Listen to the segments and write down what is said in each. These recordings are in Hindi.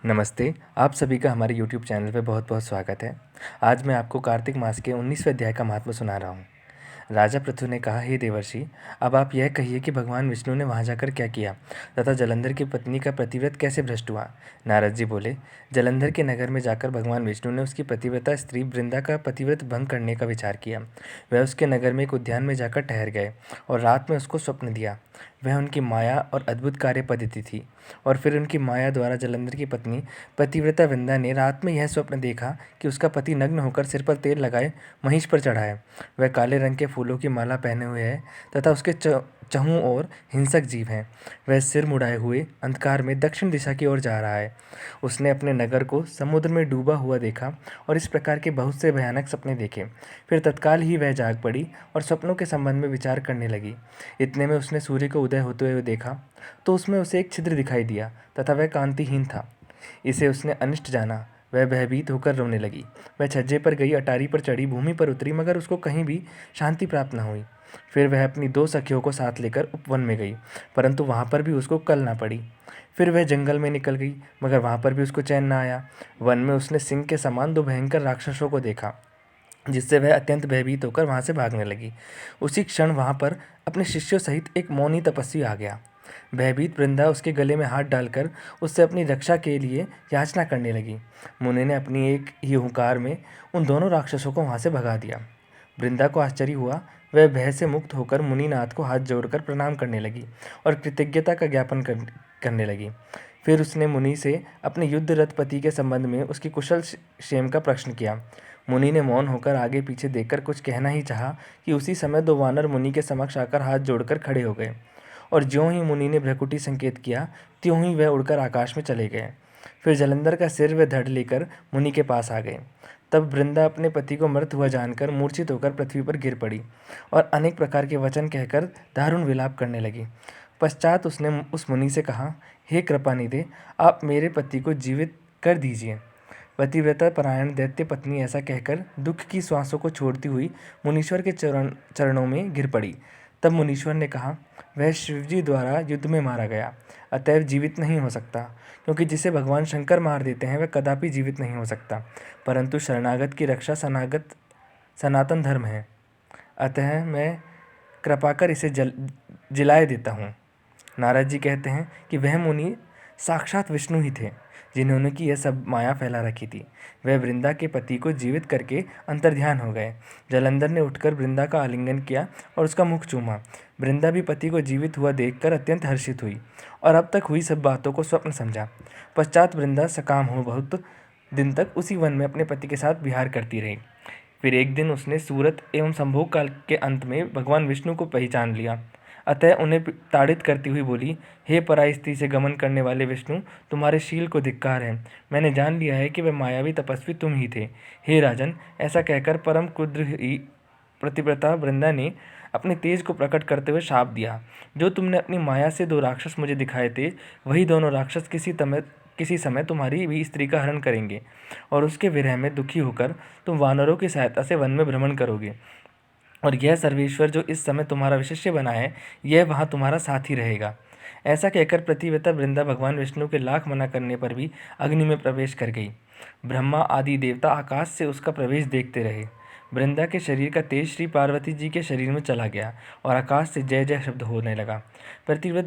नमस्ते, आप सभी का हमारे यूट्यूब चैनल पे बहुत-बहुत स्वागत है। आज मैं आपको कार्तिक मास के 19वें अध्याय का महात्म्य सुना रहा हूँ। राजा पृथु ने कहा, हे देवर्षि, अब आप यह कहिए कि भगवान विष्णु ने वहाँ जाकर क्या किया तथा जलंधर की पत्नी का पतिव्रत कैसे भ्रष्ट हुआ। नारद जी बोले, जलंधर के नगर में जाकर भगवान विष्णु ने उसकी पतिव्रता स्त्री वृंदा का पतिव्रत भंग करने का विचार किया। वह उसके नगर में एक उद्यान में जाकर ठहर गए और रात में उसको स्वप्न दिया। वह उनकी माया और अद्भुत कार्य पद्धति थी। और फिर उनकी माया द्वारा जलंधर की पत्नी पतिव्रता वृंदा ने रात में यह स्वप्न देखा कि उसका पति नग्न होकर सिर पर तेल लगाए महिष पर चढ़ा है। वह काले रंग के फूलों की माला पहने हुए है तथा उसके चहुं ओर हिंसक जीव हैं। वह सिर मुड़ाए हुए अंधकार में दक्षिण दिशा की ओर जा रहा है। उसने अपने नगर को समुद्र में डूबा हुआ देखा और इस प्रकार के बहुत से भयानक सपने देखे। फिर तत्काल ही वह जाग पड़ी और सपनों के संबंध में विचार करने लगी। इतने में उसने सूर्य को उदय होते हुए देखा तो उसमें उसे एक छिद्र दिखाई दिया तथा वह कांतिहीन था। इसे उसने अनिष्ट जाना। वह भयभीत होकर रोने लगी। वह छज्जे पर गई, अटारी पर चढ़ी, भूमि पर उतरी, मगर उसको कहीं भी शांति प्राप्त न हुई। फिर वह अपनी 2 सखियों को साथ लेकर उपवन में गई, परंतु वहाँ पर भी उसको कल ना पड़ी। फिर वह जंगल में निकल गई, मगर वहाँ पर भी उसको चैन न आया। वन में उसने सिंह के समान 2 भयंकर राक्षसों को देखा, जिससे वह अत्यंत भयभीत होकर वहाँ से भागने लगी। उसी क्षण वहाँ पर अपने शिष्यों सहित एक मौनी तपस्वी आ गया। भयभीत वृंदा उसके गले में हाथ डालकर उससे अपनी रक्षा के लिए याचना करने लगी। मुनि ने अपनी एक ही हुंकार में उन दोनों राक्षसों को वहाँ से भगा दिया। वृंदा को आश्चर्य हुआ। वह भय से मुक्त होकर मुनिनाथ को हाथ जोड़कर प्रणाम करने लगी और कृतज्ञता का ज्ञापन करने लगी। फिर उसने मुनि से अपने युद्धरत पति के संबंध में उसकी कुशल क्षेम का प्रश्न किया। मुनि ने मौन होकर आगे पीछे देखकर कुछ कहना ही चाहा कि उसी समय 2 वानर मुनि के समक्ष आकर हाथ जोड़कर खड़े हो गए और ज्यों ही मुनि ने भ्रकुटी संकेत किया त्यों ही वह उड़कर आकाश में चले गए। फिर जलंधर का सिर व धड़ लेकर मुनि के पास आ गए। तब वृंदा अपने पति को मृत हुआ जानकर मूर्छित होकर पृथ्वी पर गिर पड़ी और अनेक प्रकार के वचन कहकर दारुण विलाप करने लगी। पश्चात उसने उस मुनि से कहा, हे कृपानिधे, आप मेरे पति को जीवित कर दीजिए। पतिव्रता परायण दैत्य पत्नी ऐसा कहकर दुख की श्वासों को छोड़ती हुई मुनीश्वर के चरणों में गिर पड़ी। तब मुनीश्वर ने कहा, वह शिवजी द्वारा युद्ध में मारा गया, अतएव जीवित नहीं हो सकता, क्योंकि जिसे भगवान शंकर मार देते हैं वह कदापि जीवित नहीं हो सकता। परंतु शरणागत की रक्षा सनातन धर्म है, अतः मैं कृपा कर इसे जिलाए देता हूँ। नारद जी कहते हैं कि वह मुनि साक्षात विष्णु ही थे, जिन्होंने की यह सब माया फैला रखी थी। वह वृंदा के पति को जीवित करके अंतर्ध्यान हो गए। जलंधर ने उठकर वृंदा का आलिंगन किया और उसका मुख चूमा। वृंदा भी पति को जीवित हुआ देखकर अत्यंत हर्षित हुई और अब तक हुई सब बातों को स्वप्न समझा। पश्चात वृंदा सकाम हो बहुत दिन तक उसी वन में अपने पति के साथ विहार करती रही। फिर एक दिन उसने सूरत एवं संभोग काल के अंत में भगवान विष्णु को पहचान लिया, अतः उन्हें ताड़ित करती हुई बोली, हे पराई स्त्री से गमन करने वाले विष्णु, तुम्हारे शील को धिक्कार है। मैंने जान लिया है कि वह मायावी तपस्वी तुम ही थे। हे राजन, ऐसा कहकर परम क्रुद्ध ही प्रतिव्रता वृंदा ने अपने तेज को प्रकट करते हुए शाप दिया, जो तुमने अपनी माया से 2 राक्षस मुझे दिखाए थे, वही दोनों राक्षस किसी समय तुम्हारी भी स्त्री का हरण करेंगे और उसके विरह में दुखी होकर तुम वानरों की सहायता से वन में भ्रमण करोगे और यह सर्वेश्वर जो इस समय तुम्हारा विशिष्य बना है, यह वहाँ तुम्हारा साथी रहेगा। ऐसा कहकर प्रतिव्रता वृंदा भगवान विष्णु के लाख मना करने पर भी अग्नि में प्रवेश कर गई। ब्रह्मा आदि देवता आकाश से उसका प्रवेश देखते रहे। वृंदा के शरीर का तेज श्री पार्वती जी के शरीर में चला गया और आकाश से जय जय शब्द होने लगा। प्रतिव्रत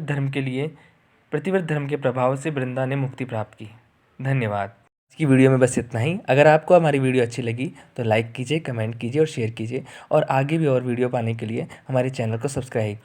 धर्म के प्रभाव से वृंदा ने मुक्ति प्राप्त की। धन्यवाद। आज की वीडियो में बस इतना ही। अगर आपको हमारी वीडियो अच्छी लगी तो लाइक कीजिए, कमेंट कीजिए और शेयर कीजिए और आगे भी और वीडियो पाने के लिए हमारे चैनल को सब्सक्राइब कीजिए।